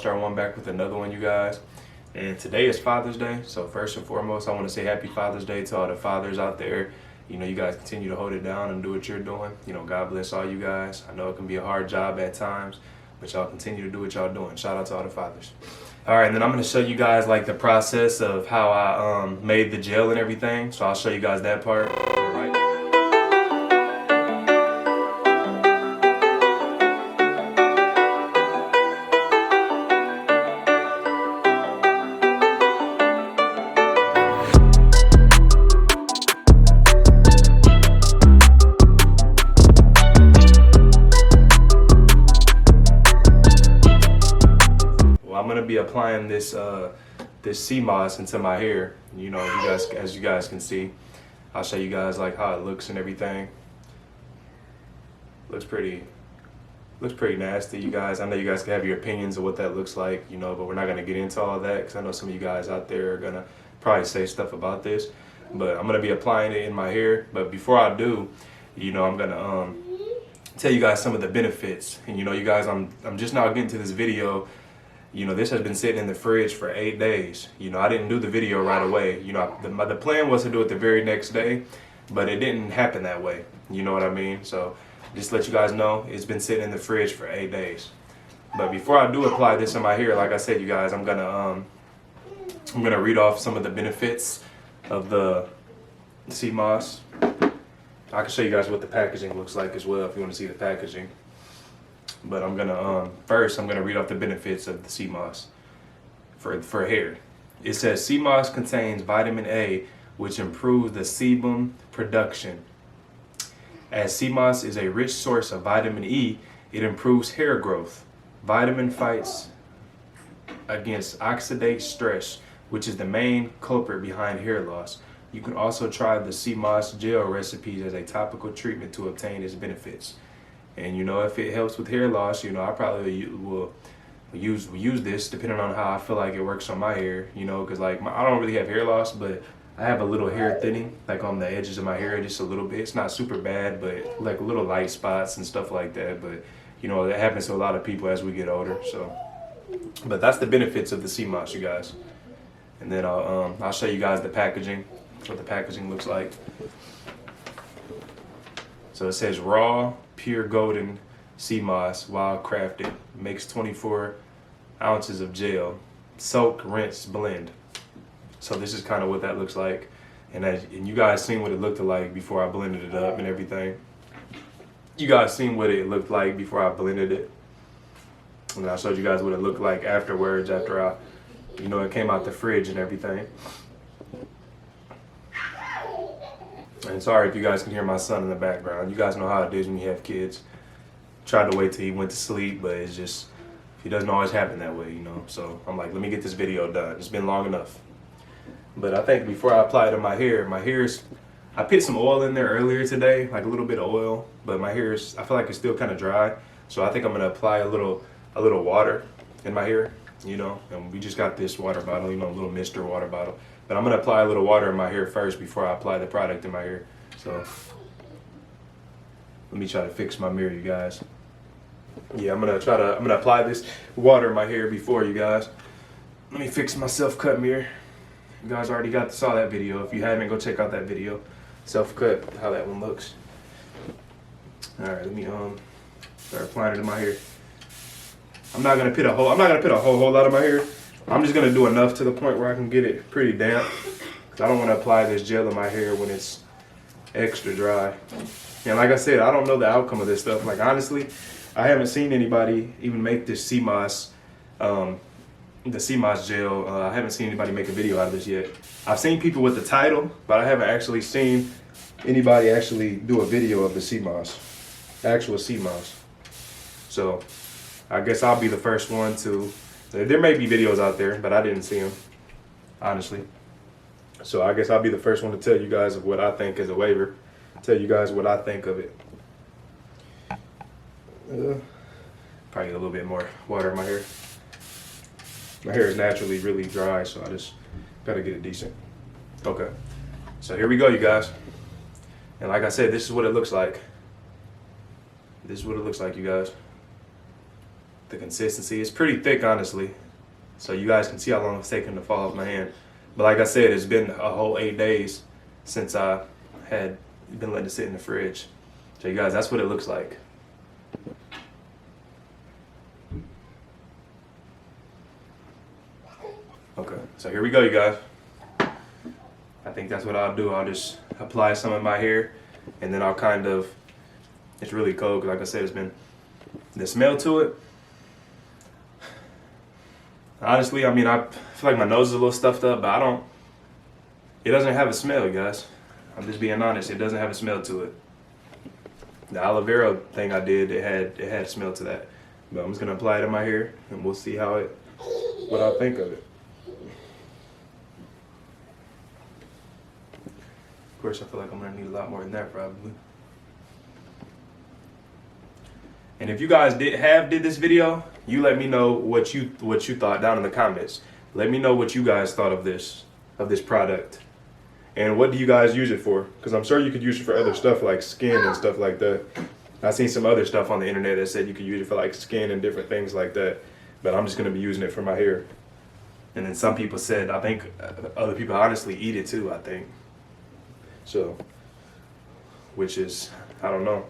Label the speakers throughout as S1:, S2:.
S1: All-Star One back with another one, you guys. And today is Father's Day, so first and foremost, I want to say Happy Father's Day to all the fathers out there. You know, you guys continue to hold it down and do what you're doing. You know, God bless all you guys. I know it can be a hard job at times, but y'all continue to do what y'all doing. Shout out to all the fathers. All right, and then I'm going to show you guys like the process of how I made the gel and everything. So I'll show you guys that part. All right. I'm gonna be applying this this sea moss into my hair. You know, as you guys can see, I'll show you guys like how it looks and everything. Looks pretty nasty, you guys. I know you guys can have your opinions of what that looks like, you know, but we're not gonna get into all that because I know some of you guys out there are gonna probably say stuff about this. But I'm gonna be applying it in my hair. But before I do, you know, I'm gonna tell you guys some of the benefits. And you know, you guys, I'm just now getting to this video. You know, this has been sitting in the fridge for 8 days. You know, I didn't do the video right away. You know, the plan was to do it the very next day, but it didn't happen that way. You know what I mean? So just let you guys know, it's been sitting in the fridge for 8 days. But before I do apply this in my hair, like I said, you guys, I'm gonna read off some of the benefits of the sea moss. I can show you guys what the packaging looks like as well if you want to see the packaging. But I'm gonna first I'm gonna read off the benefits of the sea moss for hair. It says sea moss contains vitamin A, which improves the sebum production. As sea moss is a rich source of vitamin E, it improves hair growth. Vitamin fights against oxidate stress, which is the main culprit behind hair loss. You can also try the sea moss gel recipes as a topical treatment to obtain its benefits. And you know, if it helps with hair loss, you know, I probably will use this depending on how I feel like it works on my hair. You know, because like I don't really have hair loss, but I have a little hair thinning, like on the edges of my hair, just a little bit. It's not super bad, but like little light spots and stuff like that. But you know, that happens to a lot of people as we get older. So, but that's the benefits of the sea moss, you guys. And then I'll show you guys the packaging, what the packaging looks like. So it says raw, pure golden sea moss, wild crafted, makes 24 ounces of gel, soak, rinse, blend. So this is kind of what that looks like. And you guys seen what it looked like before I blended it up and everything. You guys seen what it looked like before I blended it. And I showed you guys what it looked like afterwards, after I, you know, it came out the fridge and everything. And sorry if you guys can hear my son in the background. You guys know how it is when you have kids. Tried to wait till he went to sleep, but it's just, it doesn't always happen that way, you know. So I'm like, let me get this video done. It's been long enough. But I think before I apply it to my hair's, I put some oil in there earlier today, like a little bit of oil, but my hair is, I feel like it's still kind of dry. So I think I'm gonna apply a little water in my hair, you know. And we just got this water bottle, you know, a little Mr. water bottle. But I'm gonna apply a little water in my hair first before I apply the product in my hair. So let me try to fix my mirror, you guys. Yeah, I'm gonna apply this water in my hair before, you guys. Let me fix my self-cut mirror. You guys already saw that video. If you haven't, go check out that video. Self-cut, how that one looks. All right, let me start applying it in my hair. I'm not gonna put a whole lot of my hair. I'm just gonna do enough to the point where I can get it pretty damp. Cause I don't want to apply this gel in my hair when it's extra dry. And like I said, I don't know the outcome of this stuff. Like honestly, I haven't seen anybody even make this sea moss, the sea moss gel. I haven't seen anybody make a video out of this yet. I've seen people with the title, but I haven't actually seen anybody actually do a video of the sea moss, actual sea moss. So I guess I'll be the first one to. There may be videos out there, but I didn't see them, honestly. So I guess I'll be the first one to tell you guys of what I think is a waiver. Tell you guys what I think of it. Probably a little bit more water in my hair. My hair is naturally really dry, so I just gotta get it decent. Okay, so here we go, you guys. And like I said, this is what it looks like. This is what it looks like, you guys. the consistency. It's pretty thick, honestly. So you guys can see how long it's taken to fall off my hand. But like I said, it's been a whole 8 days since I had been letting it sit in the fridge. So you guys, that's what it looks like. Okay, so here we go, you guys. I think that's what I'll do. I'll just apply some in my hair, and then I'll kind of, it's really cold because like I said, it's been, the smell to it, honestly, I mean, I feel like my nose is a little stuffed up, but it doesn't have a smell, you guys. I'm just being honest, it doesn't have a smell to it. The aloe vera thing I did, it had a smell to that. But I'm just gonna apply it in my hair, and we'll see what I think of it. Of course, I feel like I'm gonna need a lot more than that probably. And if you guys did this video, you let me know what you thought down in the comments. Let me know what you guys thought of this product. And what do you guys use it for? Because I'm sure you could use it for other stuff like skin and stuff like that. I've seen some other stuff on the internet that said you could use it for like skin and different things like that. But I'm just gonna be using it for my hair. And then some people said, I think other people honestly eat it too, I think. So, which is, I don't know.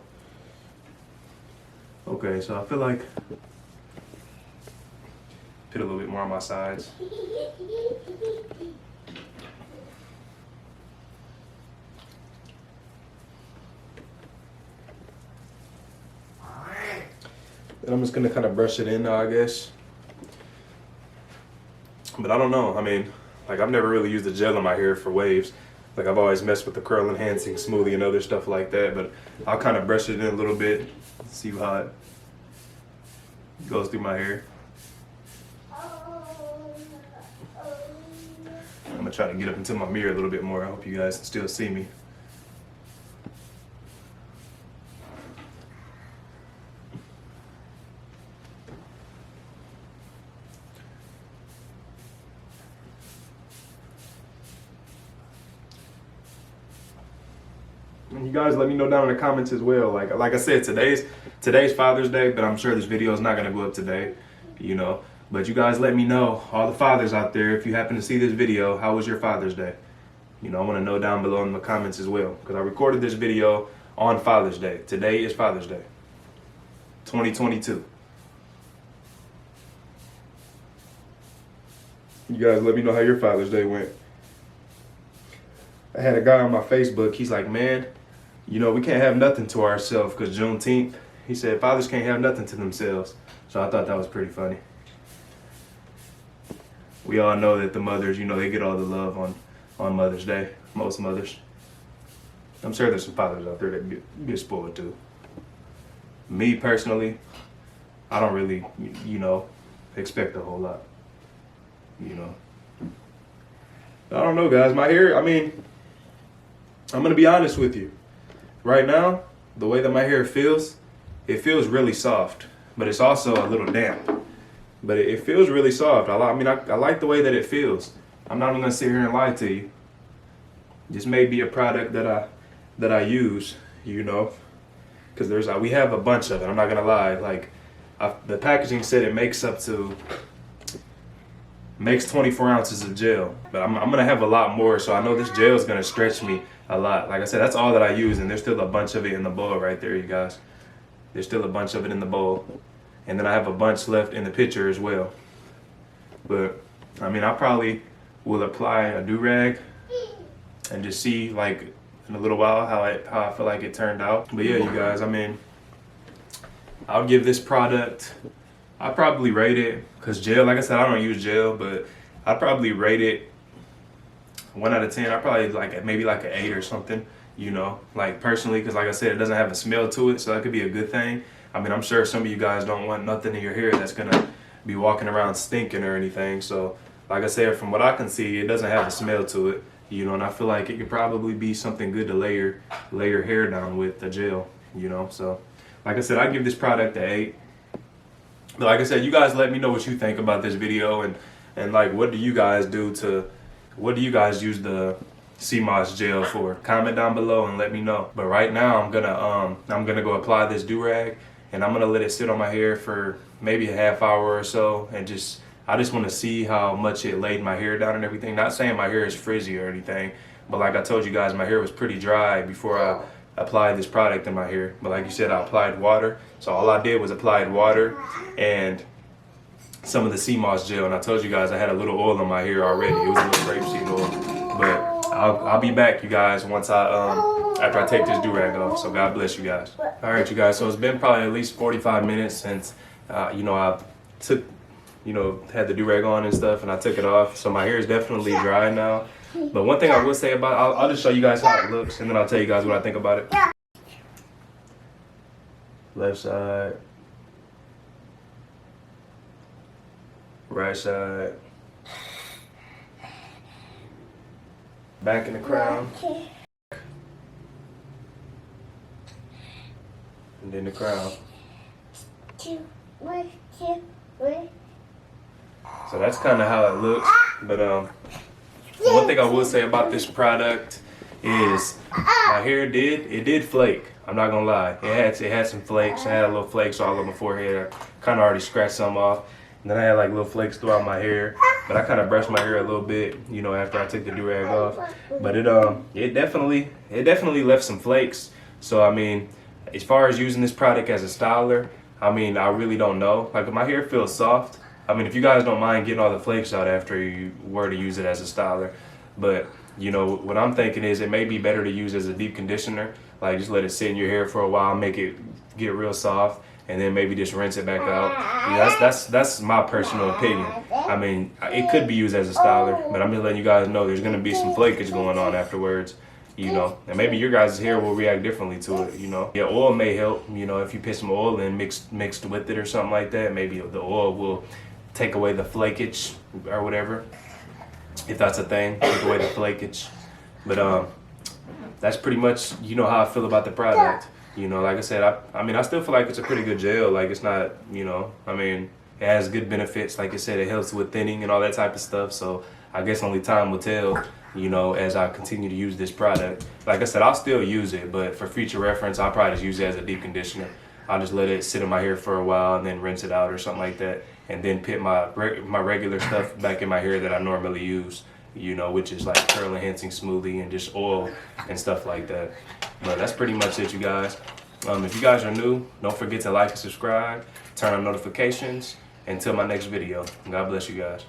S1: Okay, so I feel like put a little bit more on my sides. And I'm just gonna kind of brush it in now, I guess. But I don't know, I mean, like I've never really used a gel in my hair for waves. Like I've always messed with the curl enhancing smoothie and other stuff like that, but I'll kind of brush it in a little bit, see how it goes through my hair. I'm gonna try to get up into my mirror a little bit more. I hope you guys can still see me. And you guys let me know down in the comments as well. Like I said, today's Father's Day, but I'm sure this video is not gonna go up today, you know. But you guys let me know, all the fathers out there, if you happen to see this video, how was your Father's Day? You know, I want to know down below in the comments as well, because I recorded this video on Father's Day. Today is Father's Day, 2022. You guys let me know how your Father's Day went. I had a guy on my Facebook, he's like, man, you know, we can't have nothing to ourselves because Juneteenth, he said fathers can't have nothing to themselves. So I thought that was pretty funny. We all know that the mothers, you know, they get all the love on Mother's Day, most mothers. I'm sure there's some fathers out there that get spoiled too. Me personally, I don't really, you know, expect a whole lot, you know. I don't know, guys, my hair, I mean, I'm gonna be honest with you. Right now, the way that my hair feels, it feels really soft, but it's also a little damp. But it feels really soft. I like the way that it feels. I'm not gonna sit here and lie to you. This may be a product that I use, you know, because we have a bunch of it. I'm not gonna lie. Like the packaging said it makes 24 ounces of gel, but I'm gonna have a lot more. So I know this gel is gonna stretch me a lot. Like I said, that's all that I use, and there's still a bunch of it in the bowl right there, you guys. There's still a bunch of it in the bowl. And then I have a bunch left in the pitcher as well. But, I mean, I probably will apply a do-rag and just see, like, in a little while how I feel like it turned out. But yeah, you guys, I mean, I'll give this product, I'll probably rate it, because gel, like I said, I don't use gel, but I'd probably rate it 1 out of 10. I'd probably maybe like an 8 or something, you know, like personally, because like I said, it doesn't have a smell to it, so that could be a good thing. I mean, I'm sure some of you guys don't want nothing in your hair that's gonna be walking around stinking or anything. So, like I said, from what I can see, it doesn't have a smell to it, you know. And I feel like it could probably be something good to lay your hair down with, a gel, you know. So, like I said, I give this product an 8. But like I said, you guys let me know what you think about this video and like what do you guys use the sea moss gel for? Comment down below and let me know. But right now, I'm gonna go apply this do-rag. and I'm gonna let it sit on my hair for maybe a half hour or so, and I just want to see how much it laid my hair down and everything. Not saying my hair is frizzy or anything, but like I told you guys, my hair was pretty dry before I applied this product in my hair. But like you said, I applied water. So all I did was applied water and some of the sea moss gel. And I told you guys I had a little oil on my hair already. It was a little rapeseed oil. But I'll be back, you guys, once after I take this do-rag off. So God bless you guys. All right, you guys. So it's been probably at least 45 minutes since I had the do-rag on and stuff, and I took it off. So my hair is definitely dry now. But one thing I will say about it, I'll just show you guys how it looks, and then I'll tell you guys what I think about it. Left side. Right side. Back in the crown. And then the crown. So that's kind of how it looks. But one thing I will say about this product is my hair did flake. I'm not gonna lie. It had some flakes. I had a little flakes all over my forehead. I kind of already scratched some off. And then I had like little flakes throughout my hair. But I kind of brushed my hair a little bit, after I took the do-rag off. But it definitely left some flakes. So I mean, as far as using this product as a styler, I mean, I really don't know. Like, my hair feels soft. I mean, if you guys don't mind getting all the flakes out after you were to use it as a styler. But, what I'm thinking is it may be better to use as a deep conditioner. Like, just let it sit in your hair for a while, make it get real soft, and then maybe just rinse it back out. That's my personal opinion. I mean, it could be used as a styler, but I'm just letting you guys know there's going to be some flakage going on afterwards. And maybe your guys' hair will react differently to it, Yeah, oil may help, if you put some oil in mixed with it or something like that, maybe the oil will take away the flakage or whatever, if that's a thing, take away the flakage. But that's pretty much, how I feel about the product. Like I said, I still feel like it's a pretty good gel. Like, it's not, it has good benefits. Like I said, it helps with thinning and all that type of stuff. So I guess only time will tell, as I continue to use this product. Like I said, I'll still use it, but for future reference, I'll probably just use it as a deep conditioner. I'll just let it sit in my hair for a while and then rinse it out or something like that. And then put my regular stuff back in my hair that I normally use, which is like curl enhancing smoothie and just oil and stuff like that. But that's pretty much it, you guys. If you guys are new, don't forget to like and subscribe, turn on notifications. Until my next video, God bless you guys.